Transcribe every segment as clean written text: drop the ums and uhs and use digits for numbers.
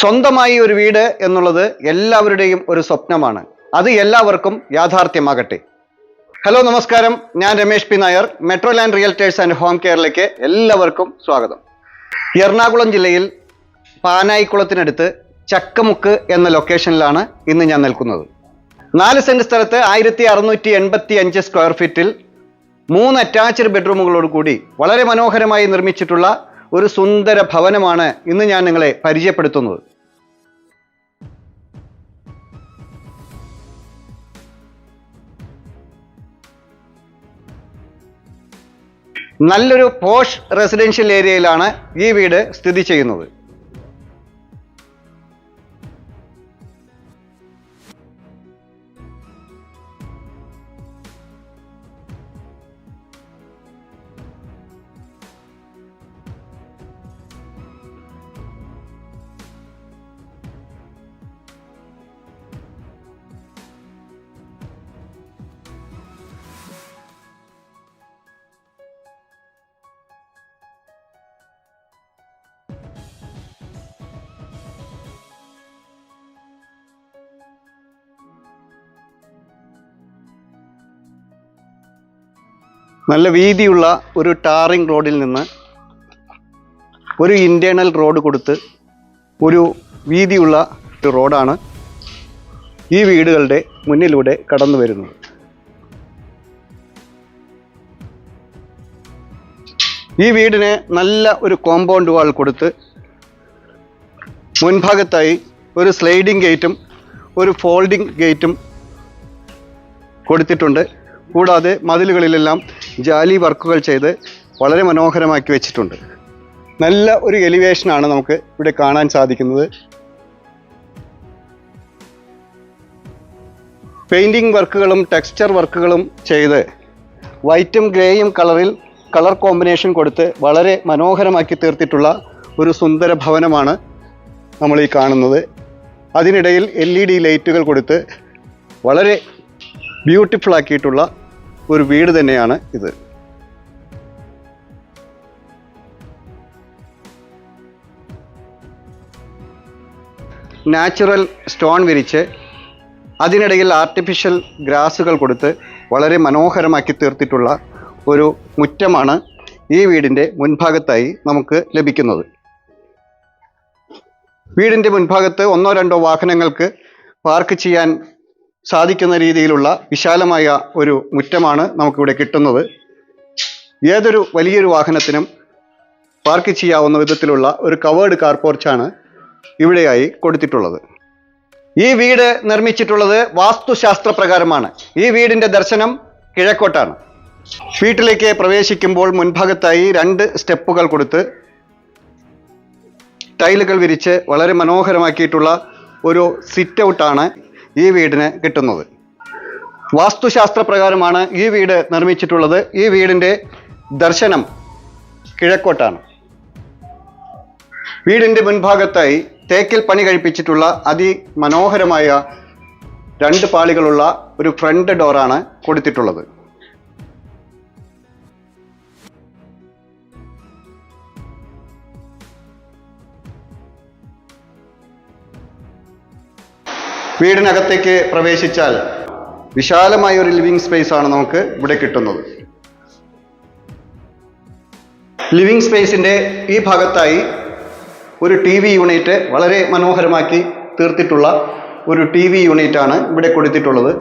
സ്വന്തമായി ഒരു വീട് എന്നുള്ളത് എല്ലാവരുടെയും ഒരു സ്വപ്നമാണ്. അത് എല്ലാവർക്കും യാഥാർത്ഥ്യമാകട്ടെ. ഹലോ, നമസ്കാരം. ഞാൻ Ramesh P Nair. Metro land realtors and home കെയറിലേക്ക് എല്ലാവർക്കും സ്വാഗതം. എറണാകുളം ജില്ലയിൽ പാനായിക്കുളത്തിനടുത്ത് ചക്കമുക്ക് എന്ന ലൊക്കേഷനിലാണ് ഇന്ന് ഞാൻ നിൽക്കുന്നത്. 4 സെന്റ് സ്ഥലത്ത് 1685 സ്ക്വയർ ഫീറ്റിൽ 3 അറ്റാച്ച്ഡ് ബെഡ്റൂമുകളോട് കൂടി വളരെ മനോഹരമായി നിർമ്മിച്ചിട്ടുള്ള ഒരു സുന്ദര ഭവനമാണ് ഇന്ന് ഞാൻ നിങ്ങളെ പരിചയപ്പെടുത്തുന്നത്. നല്ലൊരു പോഷ് റെസിഡൻഷ്യൽ ഏരിയയിലാണ് ഈ വീട് സ്ഥിതി ചെയ്യുന്നത്. നല്ല വീതിയുള്ള ഒരു ടാറിംഗ് റോഡിൽ നിന്ന് ഒരു ഇൻറ്റേർണൽ റോഡ് കൊടുത്ത് ഒരു വീതിയുള്ള ഒരു റോഡാണ് ഈ വീടുകളുടെ മുന്നിലൂടെ കടന്നു വരുന്നത്. ഈ വീടിന് നല്ല ഒരു കോമ്പൗണ്ട് വാൾ കൊടുത്ത് മുൻഭാഗത്തായി ഒരു സ്ലൈഡിംഗ് ഗേറ്റും ഒരു ഫോൾഡിംഗ് ഗേറ്റും കൊടുത്തിട്ടുണ്ട്. കൂടാതെ മതിലുകളിലെല്ലാം ജാലി വർക്കുകൾ ചെയ്ത് വളരെ മനോഹരമാക്കി വെച്ചിട്ടുണ്ട്. നല്ല ഒരു എലിവേഷനാണ് നമുക്ക് ഇവിടെ കാണാൻ സാധിക്കുന്നത്. പെയിൻറ്റിങ് വർക്കുകളും ടെക്സ്ചർ വർക്കുകളും ചെയ്ത് വൈറ്റും ഗ്രേയും കളർ കോമ്പിനേഷൻ കൊടുത്ത് വളരെ മനോഹരമാക്കി തീർത്തിട്ടുള്ള ഒരു സുന്ദര ഭവനമാണ് നമ്മൾ ഈ കാണുന്നത്. അതിനിടയിൽ LED ലൈറ്റുകൾ കൊടുത്ത് വളരെ ബ്യൂട്ടിഫുൾ ആക്കിയിട്ടുള്ള ഒരു വീട് തന്നെയാണ് ഇത്. നാച്ചുറൽ സ്റ്റോൺ വിരിച്ച് അതിനിടയിൽ ആർട്ടിഫിഷ്യൽ ഗ്രാസുകൾ കൊടുത്ത് വളരെ മനോഹരമാക്കി തീർത്തിട്ടുള്ള ഒരു മുറ്റമാണ് ഈ വീടിൻ്റെ മുൻഭാഗത്തായി നമുക്ക് ലഭിക്കുന്നത്. വീടിൻ്റെ മുൻഭാഗത്ത് 1-2 വാഹനങ്ങൾക്ക് പാർക്ക് ചെയ്യാൻ സാധിക്കുന്ന രീതിയിലുള്ള വിശാലമായ ഒരു മുറ്റമാണ് നമുക്കിവിടെ കിട്ടുന്നത്. ഏതൊരു വലിയൊരു വാഹനത്തിനും പാർക്ക് ചെയ്യാവുന്ന വിധത്തിലുള്ള ഒരു കവേർഡ് കാർ പോർച്ചാണ് ഇവിടെയായി കൊടുത്തിട്ടുള്ളത്. ഈ വീട് നിർമ്മിച്ചിട്ടുള്ളത് വാസ്തുശാസ്ത്ര പ്രകാരമാണ്. ഈ വീടിൻ്റെ ദർശനം കിഴക്കോട്ടാണ്. വീട്ടിലേക്ക് പ്രവേശിക്കുമ്പോൾ മുൻഭാഗത്തായി 2 സ്റ്റെപ്പുകൾ കൊടുത്ത് ടൈലുകൾ വിരിച്ച് വളരെ മനോഹരമാക്കിയിട്ടുള്ള ഒരു സിറ്റ് ഔട്ടാണ് ഈ വീടിന് കിട്ടുന്നത്. വാസ്തുശാസ്ത്ര പ്രകാരമാണ് ഈ വീട് നിർമ്മിച്ചിട്ടുള്ളത്. ഈ വീടിൻ്റെ ദർശനം കിഴക്കോട്ടാണ്. വീടിൻ്റെ മുൻഭാഗത്തായി തേക്കിൽ പണി കഴിപ്പിച്ചിട്ടുള്ള അതിമനോഹരമായ 2 പാളികളുള്ള ഒരു ഫ്രണ്ട് ഡോറാണ് കൊടുത്തിട്ടുള്ളത്. വീടിനകത്തേക്ക് പ്രവേശിച്ചാൽ വിശാലമായ ഒരു ലിവിംഗ് സ്പേസ് ആണ് നമുക്ക് ഇവിടെ കിട്ടുന്നത്. ലിവിംഗ് സ്പേസിൻ്റെ ഈ ഭാഗത്തായി ഒരു TV യൂണിറ്റ് വളരെ മനോഹരമാക്കി തീർത്തിട്ടുള്ള ഒരു TV യൂണിറ്റാണ് ഇവിടെ കൊടുത്തിട്ടുള്ളത്.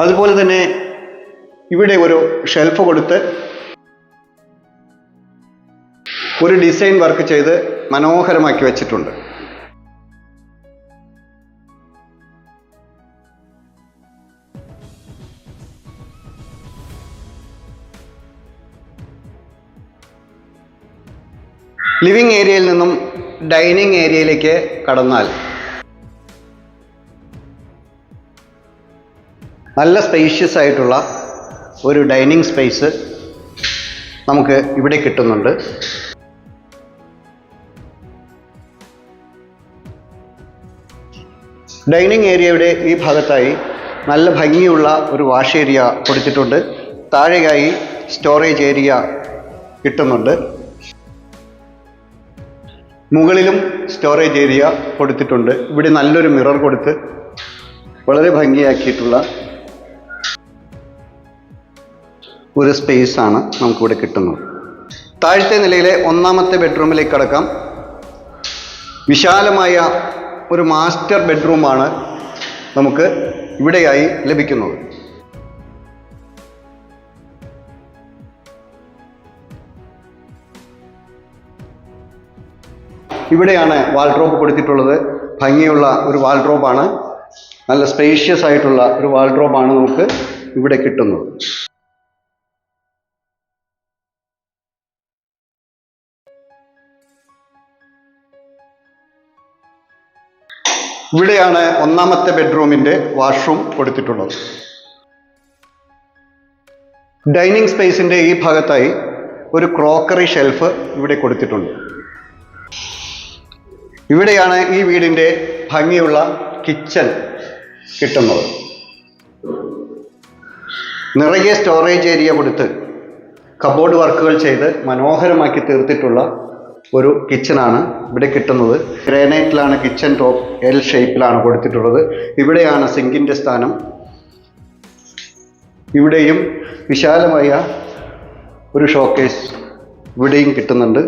അതുപോലെ തന്നെ ഇവിടെ ഒരു ഷെൽഫ് കൊടുത്ത് ഒരു ഡിസൈൻ വർക്ക് ചെയ്ത് മനോഹരമാക്കി വെച്ചിട്ടുണ്ട്. ലിവിംഗ് ഏരിയയിൽ നിന്നും ഡൈനിങ് ഏരിയയിലേക്ക് കടന്നാൽ നല്ല സ്പേഷ്യസ് ആയിട്ടുള്ള ഒരു ഡൈനിങ് സ്പേസ് നമുക്ക് ഇവിടെ കിട്ടുന്നുണ്ട്. ഡൈനിങ് ഏരിയയുടെ ഈ ഭാഗത്തായി നല്ല ഭംഗിയുള്ള ഒരു വാഷ് ഏരിയ കൊടുത്തിട്ടുണ്ട്. താഴെയായി സ്റ്റോറേജ് ഏരിയ കിട്ടുന്നുണ്ട്. മുകളിലും സ്റ്റോറേജ് ഏരിയ കൊടുത്തിട്ടുണ്ട്. ഇവിടെ നല്ലൊരു മിറർ കൊടുത്ത് വളരെ ഭംഗിയാക്കിയിട്ടുള്ള ഒരു സ്പേസ് ആണ് നമുക്കിവിടെ കിട്ടുന്നത്. താഴത്തെ നിലയിലെ ഒന്നാമത്തെ ബെഡ്റൂമിലേക്ക് കടക്കാം. വിശാലമായ ഒരു മാസ്റ്റർ ബെഡ്റൂമാണ് നമുക്ക് ഇവിടെയായി ലഭിക്കുന്നത്. ഇവിടെയാണ് വാൾഡ്രോബ് കൊടുത്തിട്ടുള്ളത്. ഭംഗിയുള്ള ഒരു വാൾഡ്രോബാണ്, നല്ല സ്പേഷ്യസ് ആയിട്ടുള്ള ഒരു വാൾഡ്രോബാണ് നമുക്ക് ഇവിടെ കിട്ടുന്നത്. ഇവിടെയാണ് ഒന്നാമത്തെ ബെഡ്റൂമിൻ്റെ വാഷ്റൂം കൊടുത്തിട്ടുള്ളത്. ഡൈനിങ് സ്പേസിൻ്റെ ഈ ഭാഗത്തായി ഒരു ക്രോക്കറി ഷെൽഫ് ഇവിടെ കൊടുത്തിട്ടുണ്ട്. ഇവിടെയാണ് ഈ വീടിൻ്റെ ഭംഗിയുള്ള കിച്ചൺ കിട്ടുന്നത്. നിറയെ സ്റ്റോറേജ് ഏരിയ കൊടുത്ത് കബോർഡ് വർക്കുകൾ ചെയ്ത് മനോഹരമാക്കി തീർത്തിട്ടുള്ള ഒരു കിച്ചണാണ് ഇവിടെ കിട്ടുന്നത്. ഗ്രാനൈറ്റിലാണ് കിച്ചൺ ടോപ്പ്, എൽ ഷേപ്പിലാണ് കൊടുത്തിട്ടുള്ളത്. ഇവിടെയാണ് സിങ്കിൻ്റെ സ്ഥാനം. ഇവിടെയും വിശാലമായ ഒരു ഷോക്കേസ് ഇവിടെയും കിട്ടുന്നുണ്ട്.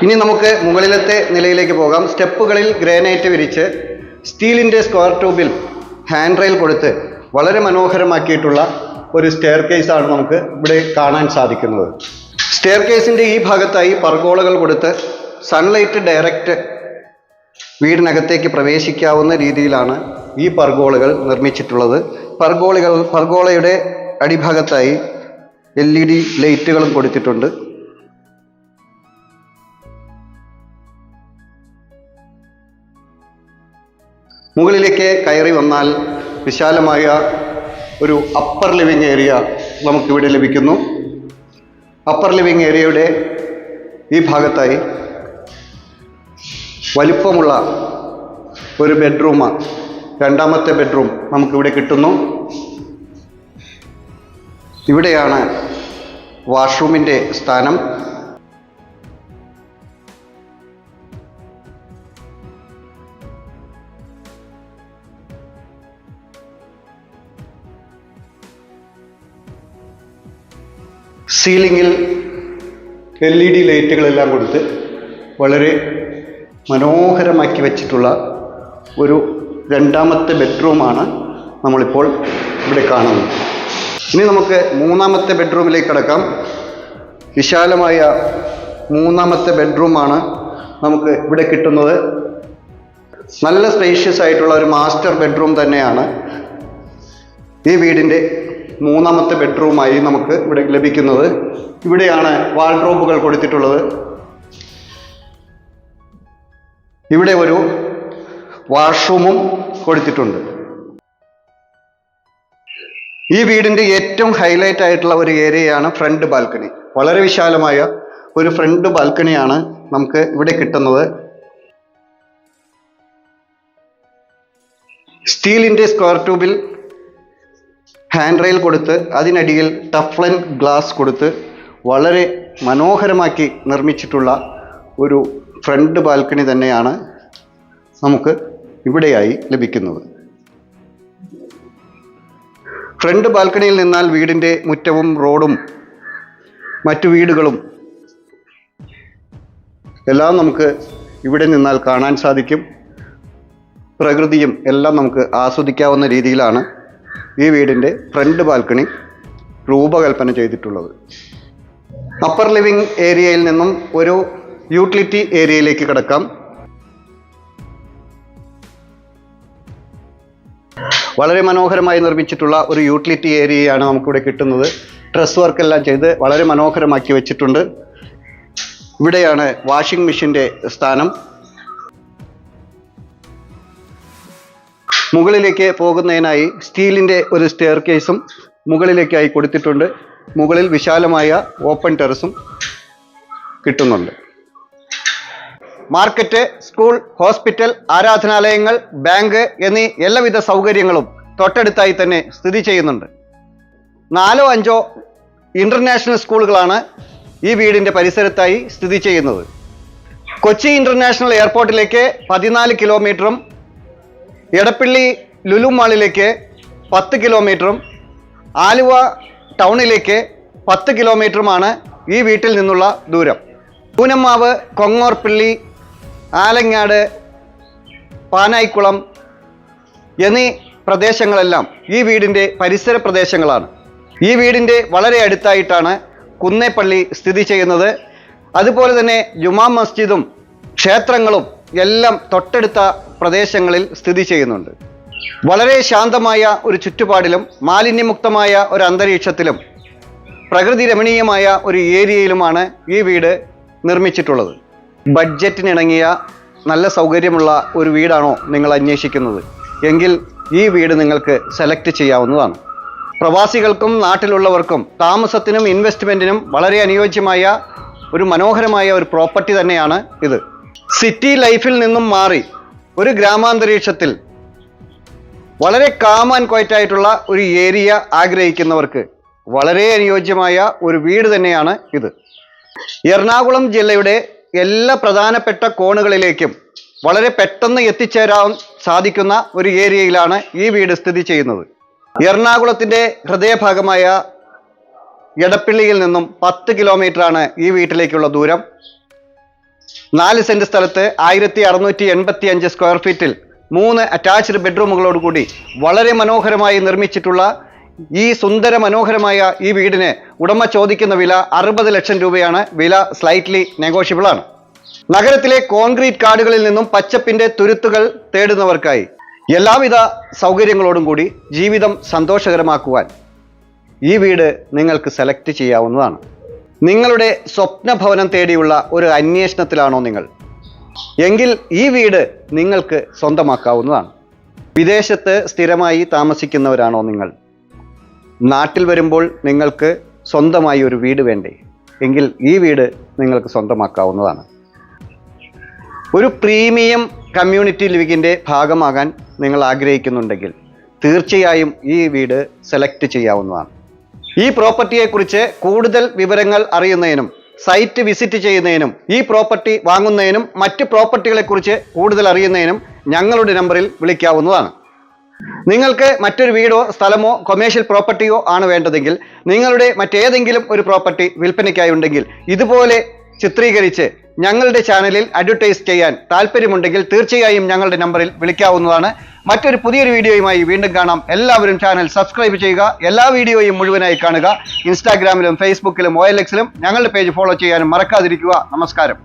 ഇനി നമുക്ക് മുകളിലത്തെ നിലയിലേക്ക് പോകാം. സ്റ്റെപ്പുകളിൽ ഗ്രാനൈറ്റ് വിരിച്ച് സ്റ്റീലിൻ്റെ സ്ക്വയർ ട്യൂബിൽ ഹാൻഡ് റെയിൽ കൊടുത്ത് വളരെ മനോഹരമാക്കിയിട്ടുള്ള ഒരു സ്റ്റെയർ കേസാണ് നമുക്ക് ഇവിടെ കാണാൻ സാധിക്കുന്നത്. സ്റ്റെയർ കേസിൻ്റെ ഈ ഭാഗത്തായി പർഗോളകൾ കൊടുത്ത് സൺലൈറ്റ് ഡയറക്റ്റ് വീടിനകത്തേക്ക് പ്രവേശിക്കാവുന്ന രീതിയിലാണ് ഈ പർഗോളകൾ നിർമ്മിച്ചിട്ടുള്ളത്. പർഗോളയുടെ അടിഭാഗത്തായി LED ലൈറ്റുകളും കൊടുത്തിട്ടുണ്ട്. മുകളിലേക്ക് കയറി വന്നാൽ വിശാലമായ ഒരു അപ്പർ ലിവിങ് ഏരിയ നമുക്കിവിടെ ലഭിക്കുന്നു. അപ്പർ ലിവിങ് ഏരിയയുടെ ഈ ഭാഗത്തായി വലിപ്പമുള്ള ഒരു ബെഡ്റൂം, രണ്ടാമത്തെ ബെഡ്റൂം നമുക്കിവിടെ കിട്ടുന്നു. ഇവിടെയാണ് വാഷ്റൂമിൻ്റെ സ്ഥാനം. സീലിങ്ങിൽ LED ലൈറ്റുകളെല്ലാം കൊടുത്ത് വളരെ മനോഹരമാക്കി വച്ചിട്ടുള്ള ഒരു രണ്ടാമത്തെ ബെഡ്റൂമാണ് നമ്മളിപ്പോൾ ഇവിടെ കാണുന്നത്. ഇനി നമുക്ക് മൂന്നാമത്തെ ബെഡ്റൂമിലേക്ക് കടക്കാം. വിശാലമായ മൂന്നാമത്തെ ബെഡ്റൂമാണ് നമുക്ക് ഇവിടെ കിട്ടുന്നത്. നല്ല സ്പേഷ്യസ് ആയിട്ടുള്ള ഒരു മാസ്റ്റർ ബെഡ്റൂം തന്നെയാണ് ഈ വീടിൻ്റെ മൂന്നാമത്തെ ബെഡ്റൂമായി നമുക്ക് ഇവിടെ ലഭിക്കുന്നത്. ഇവിടെയാണ് വാൾഡ്രോബുകൾ കൊടുത്തിട്ടുള്ളത്. ഇവിടെ ഒരു വാഷ്റൂമും കൊടുത്തിട്ടുണ്ട്. ഈ വീടിൻ്റെ ഏറ്റവും ഹൈലൈറ്റ് ആയിട്ടുള്ള ഒരു ഏരിയയാണ് ഫ്രണ്ട് ബാൽക്കണി. വളരെ വിശാലമായ ഒരു ഫ്രണ്ട് ബാൽക്കണിയാണ് നമുക്ക് ഇവിടെ കിട്ടുന്നത്. സ്റ്റീലിൻ്റെ സ്ക്വയർ ട്യൂബിൽ ഹാൻഡ് റെയിൽ കൊടുത്ത് അതിനടിയിൽ ടഫ്ലൻ ഗ്ലാസ് കൊടുത്ത് വളരെ മനോഹരമാക്കി നിർമ്മിച്ചിട്ടുള്ള ഒരു ഫ്രണ്ട് ബാൽക്കണി തന്നെയാണ് നമുക്ക് ഇവിടെയായി ലഭിക്കുന്നത്. ഫ്രണ്ട് ബാൽക്കണിയിൽ നിന്നാൽ വീടിൻ്റെ മുറ്റവും റോഡും മറ്റു വീടുകളും എല്ലാം നമുക്ക് ഇവിടെ നിന്നാൽ കാണാൻ സാധിക്കും. പ്രകൃതിയും എല്ലാം നമുക്ക് ആസ്വദിക്കാവുന്ന രീതിയിലാണ് ഈ വീടിൻ്റെ ഫ്രണ്ട് ബാൽക്കണി രൂപകൽപ്പന ചെയ്തിട്ടുള്ളത്. അപ്പർ ലിവിങ് ഏരിയയിൽ നിന്നും ഒരു യൂട്ടിലിറ്റി ഏരിയയിലേക്ക് കടക്കാം. വളരെ മനോഹരമായി നിർമ്മിച്ചിട്ടുള്ള ഒരു യൂട്ടിലിറ്റി ഏരിയയാണ് നമുക്കിവിടെ കിട്ടുന്നത്. ഡ്രസ് വർക്ക് എല്ലാം ചെയ്ത് വളരെ മനോഹരമാക്കി വെച്ചിട്ടുണ്ട്. ഇവിടെയാണ് വാഷിംഗ് മെഷീൻ്റെ സ്ഥാനം. മുകളിലേക്ക് പോകുന്നതിനായി സ്റ്റീലിൻ്റെ ഒരു സ്റ്റെയർ കേസും മുകളിലേക്കായി കൊടുത്തിട്ടുണ്ട്. മുകളിൽ വിശാലമായ ഓപ്പൺ ടെറസും കിട്ടുന്നുണ്ട്. മാർക്കറ്റ്, സ്കൂൾ, ഹോസ്പിറ്റൽ, ആരാധനാലയങ്ങൾ, ബാങ്ക് എന്നീ എല്ലാവിധ സൗകര്യങ്ങളും തൊട്ടടുത്തായി തന്നെ സ്ഥിതി ചെയ്യുന്നുണ്ട്. 4-5 ഇന്റർനാഷണൽ സ്കൂളുകളാണ് ഈ വീടിൻ്റെ പരിസരത്തായി സ്ഥിതി ചെയ്യുന്നത്. കൊച്ചി ഇന്റർനാഷണൽ എയർപോർട്ടിലേക്ക് 14 കിലോമീറ്ററും എടപ്പള്ളി ലുലു മാളിലേക്ക് 10 കിലോമീറ്ററും ആലുവ ടൗണിലേക്ക് 10 കിലോമീറ്ററുമാണ് ഈ വീട്ടിൽ നിന്നുള്ള ദൂരം. പൂനമാവ്, കൊങ്ങോർപ്പള്ളി, ആലങ്ങാട്, പാനായിക്കുളം എന്നീ പ്രദേശങ്ങളെല്ലാം ഈ വീടിൻ്റെ പരിസര പ്രദേശങ്ങളാണ്. ഈ വീടിൻ്റെ വളരെ അടുത്തായിട്ടാണ് കുന്നേപ്പള്ളി സ്ഥിതി ചെയ്യുന്നത്. അതുപോലെ തന്നെ ജുമാ മസ്ജിദും ക്ഷേത്രങ്ങളും എല്ലാം തൊട്ടടുത്ത പ്രദേശങ്ങളിൽ സ്ഥിതി ചെയ്യുന്നുണ്ട്. വളരെ ശാന്തമായ ഒരു ചുറ്റുപാടിലും മാലിന്യമുക്തമായ ഒരു അന്തരീക്ഷത്തിലും പ്രകൃതി രമണീയമായ ഒരു ഏരിയയിലുമാണ് ഈ വീട് നിർമ്മിച്ചിട്ടുള്ളത്. ബഡ്ജറ്റിനിണങ്ങിയ നല്ല സൗകര്യമുള്ള ഒരു വീടാണോ നിങ്ങൾ അന്വേഷിക്കുന്നത് എങ്കിൽ ഈ വീട് നിങ്ങൾക്ക് സെലക്ട് ചെയ്യാവുന്നതാണ്. പ്രവാസികൾക്കും നാട്ടിലുള്ളവർക്കും താമസത്തിനും ഇൻവെസ്റ്റ്മെൻറ്റിനും വളരെ അനുയോജ്യമായ ഒരു മനോഹരമായ ഒരു പ്രോപ്പർട്ടി തന്നെയാണ് ഇത്. സിറ്റി ലൈഫിൽ നിന്നും മാറി ഒരു ഗ്രാമാന്തരീക്ഷത്തിൽ വളരെ കാം ആൻഡ് ക്വയറ്റ് ആയിട്ടുള്ള ഒരു ഏരിയ ആഗ്രഹിക്കുന്നവർക്ക് വളരെ അനുയോജ്യമായ ഒരു വീട് തന്നെയാണ് ഇത്. എറണാകുളം ജില്ലയുടെ എല്ലാ പ്രധാനപ്പെട്ട കോണുകളിലേക്കും വളരെ പെട്ടെന്ന് എത്തിച്ചേരാൻ സാധിക്കുന്ന ഒരു ഏരിയയിലാണ് ഈ വീട് സ്ഥിതി ചെയ്യുന്നത്. എറണാകുളത്തിൻ്റെ ഹൃദയഭാഗമായ എടപ്പള്ളിയിൽ നിന്നും 10 കിലോമീറ്ററാണ് ഈ വീട്ടിലേക്കുള്ള ദൂരം. 4 സെന്റ് സ്ഥലത്ത് 1685 സ്ക്വയർ ഫീറ്റിൽ 3 അറ്റാച്ച്ഡ് ബെഡ്റൂമുകളോടുകൂടി വളരെ മനോഹരമായി നിർമ്മിച്ചിട്ടുള്ള ഈ സുന്ദര മനോഹരമായ ഈ വീടിന് ഉടമ ചോദിക്കുന്ന വില 60 ലക്ഷം രൂപയാണ്. വില സ്ലൈറ്റ്ലി നെഗോഷ്യബിൾ ആണ്. നഗരത്തിലെ കോൺക്രീറ്റ് കാടുകളിൽ നിന്നും പച്ചപ്പിന്റെ തുരുത്തുകൾ തേടുന്നവർക്കായി എല്ലാവിധ സൗകര്യങ്ങളോടും കൂടി ജീവിതം സന്തോഷകരമാക്കുവാൻ ഈ വീട് നിങ്ങൾക്ക് സെലക്ട് ചെയ്യാവുന്നതാണ്. നിങ്ങളുടെ സ്വപ്ന ഭവനം തേടിയുള്ള ഒരു അന്വേഷണത്തിലാണോ നിങ്ങൾ എങ്കിൽ ഈ വീട് നിങ്ങൾക്ക് സ്വന്തമാക്കാവുന്നതാണ്. വിദേശത്ത് സ്ഥിരമായി താമസിക്കുന്നവരാണോ നിങ്ങൾ? നാട്ടിൽ വരുമ്പോൾ നിങ്ങൾക്ക് സ്വന്തമായി ഒരു വീട് വേണ്ടേ എങ്കിൽ ഈ വീട് നിങ്ങൾക്ക് സ്വന്തമാക്കാവുന്നതാണ്. ഒരു പ്രീമിയം കമ്മ്യൂണിറ്റി ലിവിങ്ങിൻ്റെ ഭാഗമാകാൻ നിങ്ങൾ ആഗ്രഹിക്കുന്നുണ്ടെങ്കിൽ തീർച്ചയായും ഈ വീട് സെലക്ട് ചെയ്യാവുന്നതാണ്. ഈ പ്രോപ്പർട്ടിയെക്കുറിച്ച് കൂടുതൽ വിവരങ്ങൾ അറിയുന്നതിനും സൈറ്റ് വിസിറ്റ് ചെയ്യുന്നതിനും ഈ പ്രോപ്പർട്ടി വാങ്ങുന്നതിനും മറ്റ് പ്രോപ്പർട്ടികളെക്കുറിച്ച് കൂടുതൽ അറിയുന്നതിനും ഞങ്ങളുടെ നമ്പറിൽ വിളിക്കാവുന്നതാണ്. നിങ്ങൾക്ക് മറ്റൊരു വീടോ സ്ഥലമോ കൊമേഴ്ഷ്യൽ പ്രോപ്പർട്ടിയോ ആണ് വേണ്ടതെങ്കിൽ നിങ്ങളുടെ മറ്റേതെങ്കിലും ഒരു പ്രോപ്പർട്ടി വിൽപ്പനയ്ക്കായി ഉണ്ടെങ്കിൽ ഇതുപോലെ ചിത്രീകരിച്ച് ഞങ്ങളുടെ ചാനലിൽ അഡ്വർടൈസ് ചെയ്യാൻ താല്പര്യമുണ്ടെങ്കിൽ തീർച്ചയായും ഞങ്ങളുടെ നമ്പറിൽ വിളിക്കാവുന്നതാണ്. മറ്റൊരു പുതിയൊരു വീഡിയോയുമായി വീണ്ടും കാണാം. എല്ലാവരും ചാനൽ സബ്സ്ക്രൈബ് ചെയ്യുക. എല്ലാ വീഡിയോയും മുഴുവനായി കാണുക. ഇൻസ്റ്റാഗ്രാമിലും ഫേസ്ബുക്കിലും OLX-ലും ഞങ്ങളുടെ പേജ് ഫോളോ ചെയ്യാനും മറക്കാതിരിക്കുക. നമസ്കാരം.